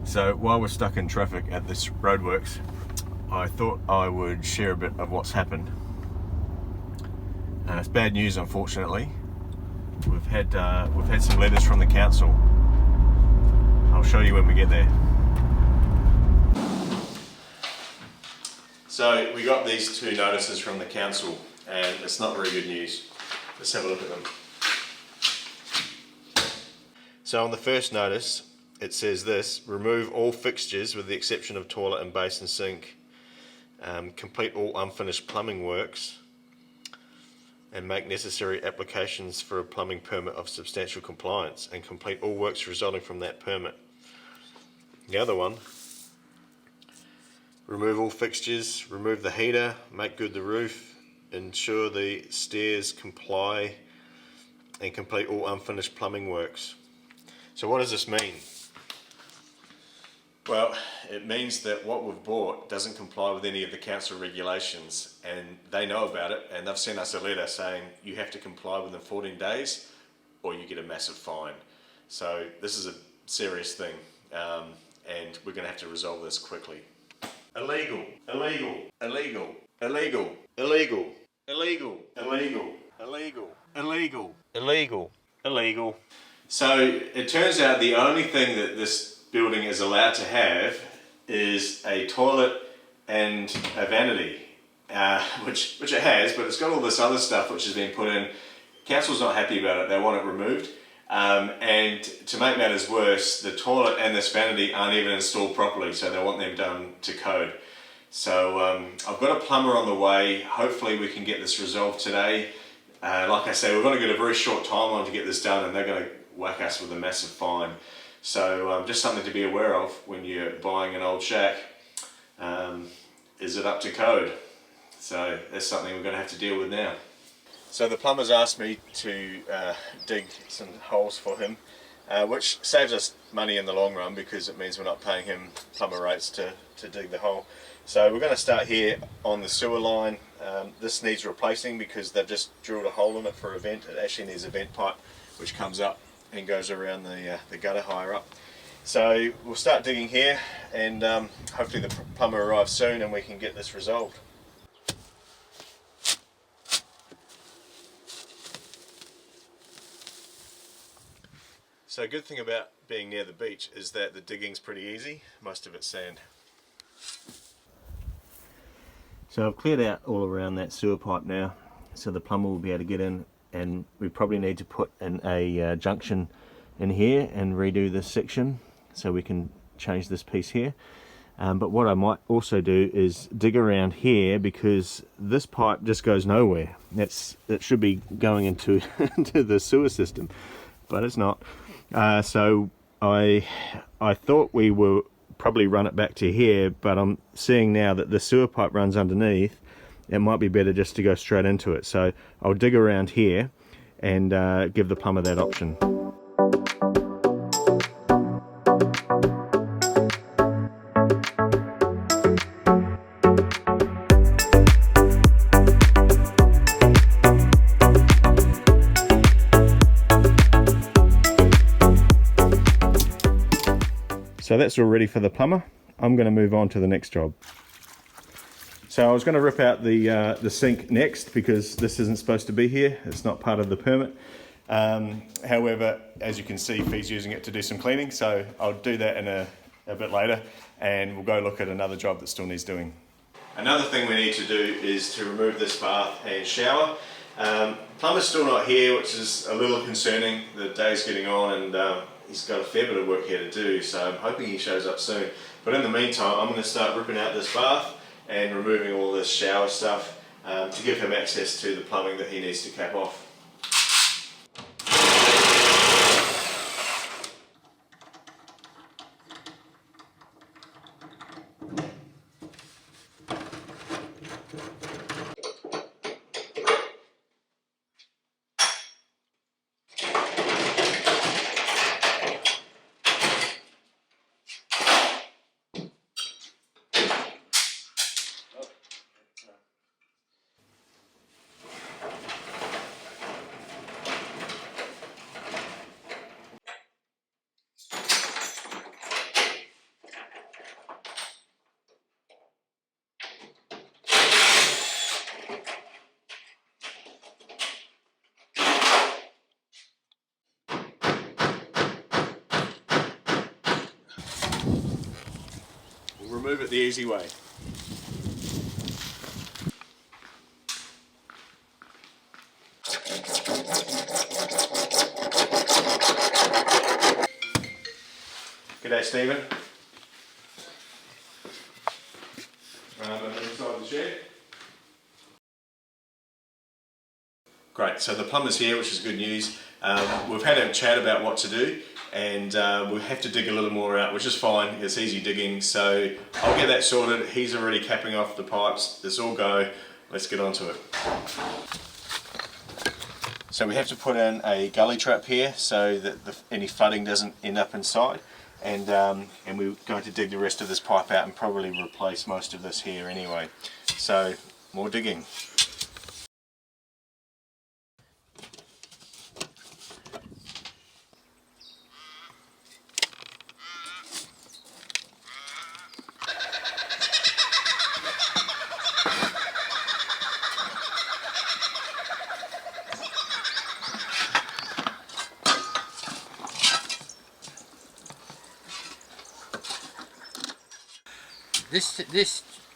So while we're stuck in traffic at this roadworks, I thought I would share a bit of what's happened. It's bad news, unfortunately. We've had some letters from the council. I'll show you when we get there. So we got these two notices from the council, and it's not very good news. Let's have a look at them. So on the first notice, it says this: remove all fixtures with the exception of toilet and basin sink, complete all unfinished plumbing works, and make necessary applications for a plumbing permit of substantial compliance, and complete all works resulting from that permit. The other one: remove all fixtures, remove the heater, make good the roof, ensure the stairs comply, and complete all unfinished plumbing works. So what does this mean? Well, it means that what we've bought doesn't comply with any of the council regulations, and they know about it, and they've sent us a letter saying you have to comply within 14 days or you get a massive fine. So this is a serious thing, and we're going to have to resolve this quickly. Illegal, illegal, illegal, illegal, illegal, illegal, illegal, illegal, illegal, illegal, illegal. So it turns out the only thing that this building is allowed to have is a toilet and a vanity, which it has, but it's got all this other stuff which has been put in. Council's not happy about it, they want it removed. And to make matters worse, the toilet and this vanity aren't even installed properly, so they want them done to code. So I've got a plumber on the way. Hopefully we can get this resolved today. Like I say, we've only got a very short timeline to get this done, and they're going to whack us with a massive fine. So just something to be aware of when you're buying an old shack. Is it up to code? So that's something we're going to have to deal with now. So the plumber's asked me to dig some holes for him, which saves us money in the long run because it means we're not paying him plumber rates to dig the hole. So we're going to start here on the sewer line. This needs replacing because they've just drilled a hole in it for a vent. It actually needs a vent pipe which comes up and goes around the gutter higher up. So we'll start digging here, and hopefully the plumber arrives soon and we can get this resolved. So a good thing about being near the beach is that the digging's pretty easy. Most of it's sand. So I've cleared out all around that sewer pipe now, so the plumber will be able to get in, and we probably need to put in a junction in here and redo this section so we can change this piece here. But what I might also do is dig around here, because this pipe just goes nowhere. It should be going into into the sewer system, but it's not. So I thought we will probably run it back to here, but I'm seeing now that the sewer pipe runs underneath. It might be better just to go straight into it. So I'll dig around here and give the plumber that option. So that's all ready for the plumber. I'm going to move on to the next job. So I was going to rip out the sink next, because this isn't supposed to be here. It's not part of the permit. However, as you can see, Fee's using it to do some cleaning, so I'll do that in a bit later, and we'll go look at another job that still needs doing. Another thing we need to do is to remove this bath and shower. Plumber's still not here, which is a little concerning. The day's getting on, and he's got a fair bit of work here to do, so I'm hoping he shows up soon. But in the meantime, I'm going to start ripping out this bath and removing all this shower stuff to give him access to the plumbing that he needs to cap off. remove it the easy way. G'day Stephen. Inside the shed. Great, so the plumber's here, which is good news. We've had a chat about what to do, and we'll have to dig a little more out, which is fine. It's easy digging, so I'll get that sorted. He's already capping off the pipes. Let's all go. Let's get on to it. So we have to put in a gully trap here so that any flooding doesn't end up inside, and we're going to dig the rest of this pipe out and probably replace most of this here anyway. So more digging.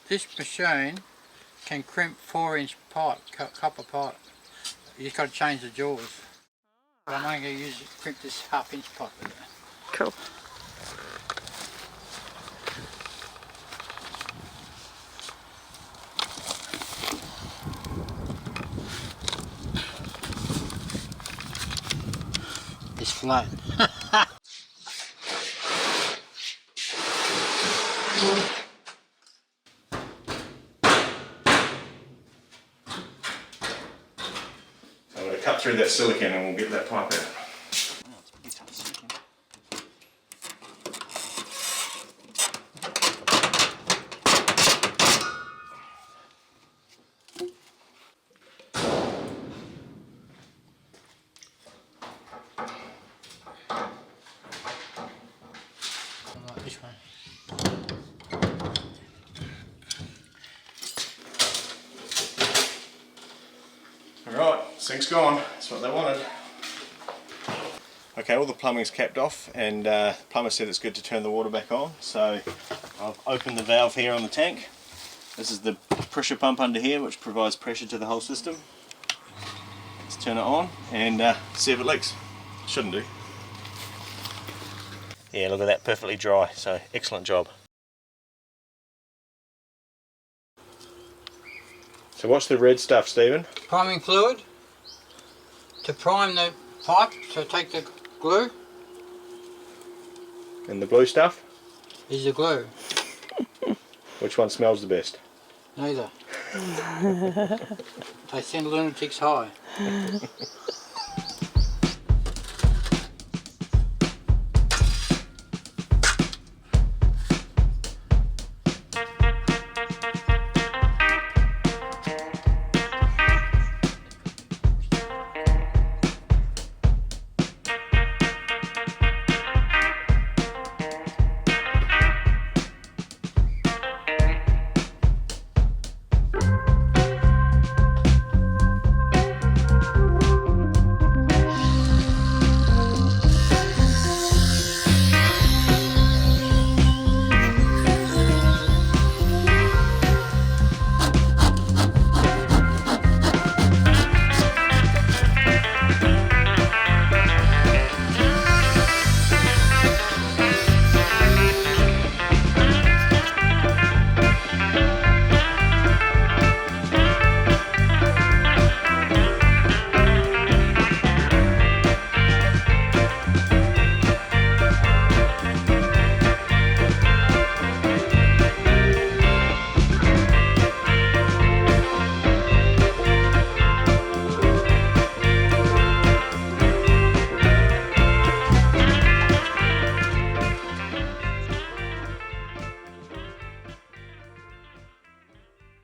This machine can crimp 4-inch pipe, copper pipe. You just got to change the jaws. But I'm only going to crimp this 1/2-inch pipe with it. Cool. It's flat. I'm going to cut through that silicone and we'll get that pipe out. Like this one. Alright, sink's gone. That's what they wanted. Okay, all the plumbing's capped off, and the plumber said it's good to turn the water back on. So I've opened the valve here on the tank. This is the pressure pump under here, which provides pressure to the whole system. Let's turn it on and see if it leaks. Shouldn't do. Yeah, look at that, perfectly dry, so excellent job. So what's the red stuff, Stephen? Priming fluid to prime the pipe, so take the glue. And the blue stuff? Is the glue. Which one smells the best? Neither. They send lunatics high.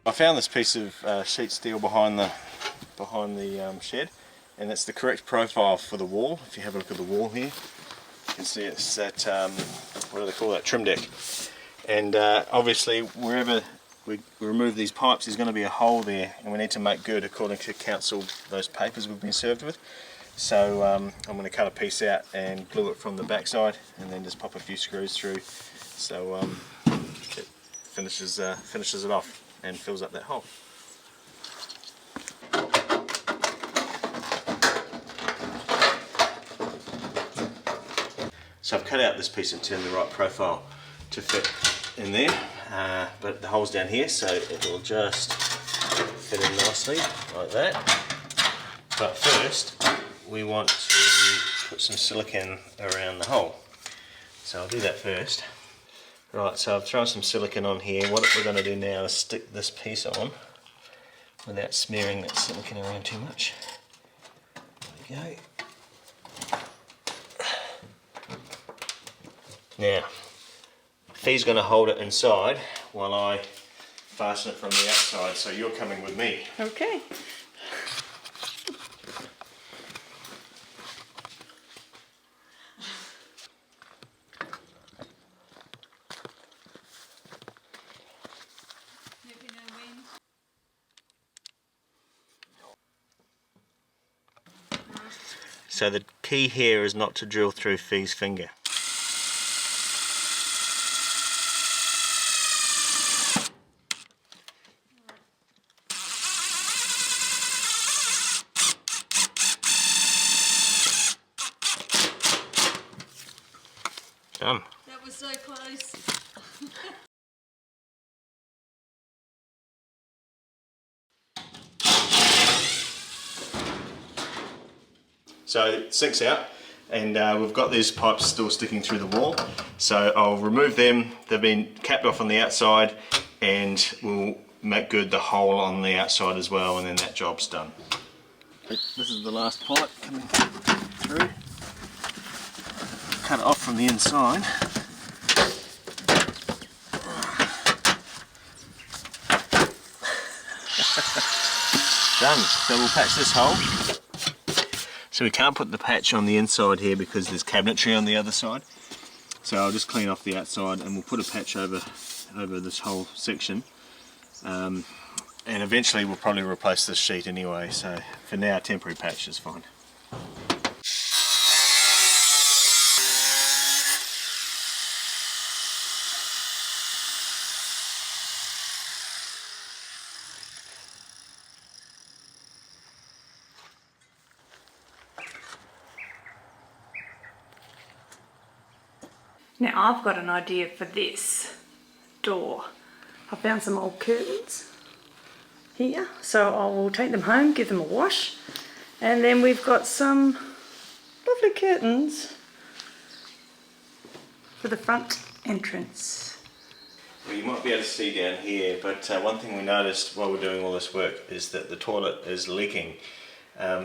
I found this piece of sheet steel behind the shed, and it's the correct profile for the wall. If you have a look at the wall here, you can see it's that, what do they call that, trim deck. And obviously wherever we remove these pipes there's going to be a hole there, and we need to make good according to council, those papers we've been served with. So I'm going to cut a piece out and glue it from the back side, and then just pop a few screws through. So finishes it off and fills up that hole. So I've cut out this piece and turned the right profile to fit in there, but the hole's down here, so it will just fit in nicely like that. But first we want to put some silicone around the hole, so I'll do that first. Right, so I've thrown some silicone on here. What we're going to do now is stick this piece on without smearing that silicone around too much. There we go. Now, Fee's going to hold it inside while I fasten it from the outside, so you're coming with me. Okay. So the key here is not to drill through Fee's finger. Done. That was so close. So it sinks out, and we've got these pipes still sticking through the wall, so I'll remove them. They've been capped off on the outside, and we'll make good the hole on the outside as well, and then that job's done. This is the last pipe coming through. Cut it off from the inside. Done. So we'll patch this hole. So we can't put the patch on the inside here because there's cabinetry on the other side. So I'll just clean off the outside and we'll put a patch over this whole section. And eventually we'll probably replace this sheet anyway, so for now a temporary patch is fine. Now I've got an idea for this door. I found some old curtains here, so I will take them home, give them a wash, and then we've got some lovely curtains for the front entrance. Well, you might be able to see down here, but one thing we noticed while we're doing all this work is that the toilet is leaking,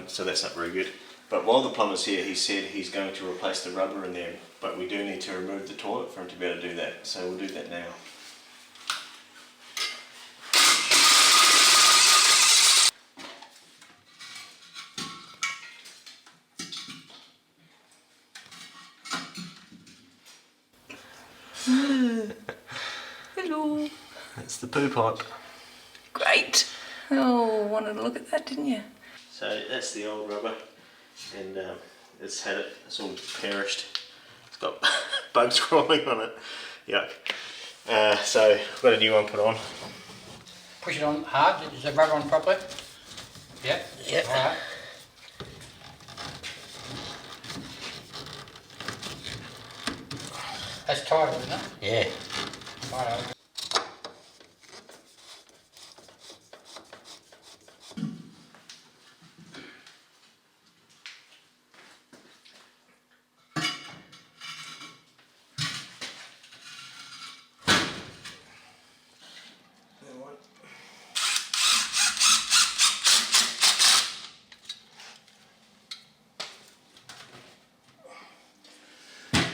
so that's not very good. But while the plumber's here, he said he's going to replace the rubber in there, but we do need to remove the toilet for him to be able to do that, so we'll do that now. Hello. That's the poo pipe. Great. Oh, wanted to look at that, didn't you? So that's the old rubber, and it's all perished. It's got bugs crawling on it. Yuck. So we've got a new one put on. Push it on hard. Is the rubber on properly? Yep. Yep. All right. That's tight, isn't it? Yeah. Right.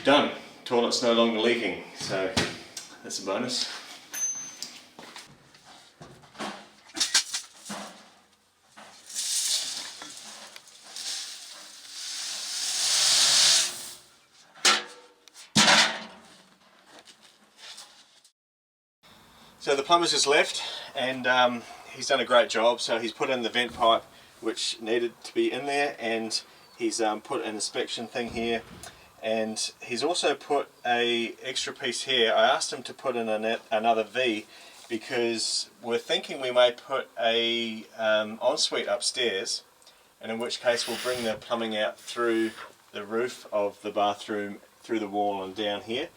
Done. Toilet's no longer leaking, so that's a bonus. So the plumber's just left, and he's done a great job. So he's put in the vent pipe which needed to be in there, and he's put an inspection thing here, And he's also put a extra piece here. I asked him to put in another V because we're thinking we may put a ensuite upstairs, and in which case we'll bring the plumbing out through the roof of the bathroom, through the wall and down here,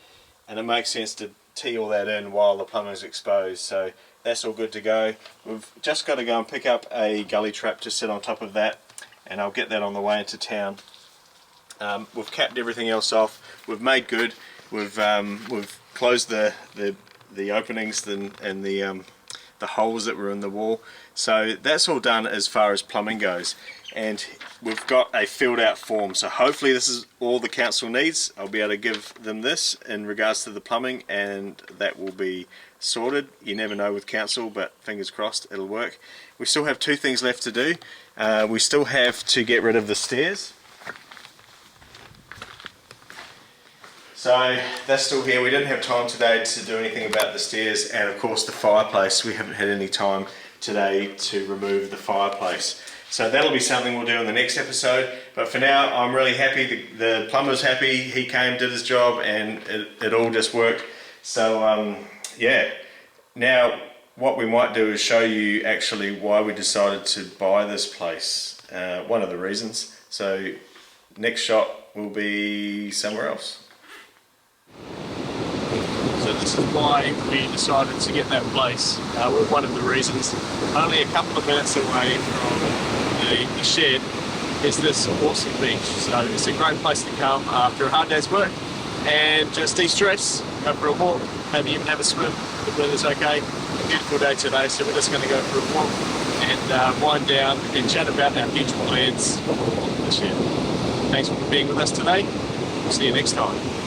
and it makes sense to tee all that in while the plumbing is exposed. So that's all good to go. We've just got to go and pick up a gully trap to sit on top of that, and I'll get that on the way into town. We've capped everything else off. We've made good. We've closed the openings and the holes that were in the wall. So that's all done as far as plumbing goes. And we've got a filled out form. So hopefully this is all the council needs. I'll be able to give them this in regards to the plumbing, and that will be sorted. You never know with council, but fingers crossed it'll work. We still have two things left to do. We still have to get rid of the stairs. So that's still here. We didn't have time today to do anything about the stairs, and of course the fireplace. We haven't had any time today to remove the fireplace. So that'll be something we'll do in the next episode. But for now, I'm really happy. The plumber's happy. He came, did his job, and it all just worked. So yeah. Now what we might do is show you actually why we decided to buy this place. One of the reasons. So next shot will be somewhere else. So this is why we decided to get that place. One of the reasons, only a couple of minutes away from the shed is this awesome beach. So it's a great place to come after a hard day's work and just de-stress, go for a walk, maybe even have a swim. The weather's okay. A beautiful day today, so we're just going to go for a walk and wind down and chat about our future plans for the shed. Thanks for being with us today. See you next time.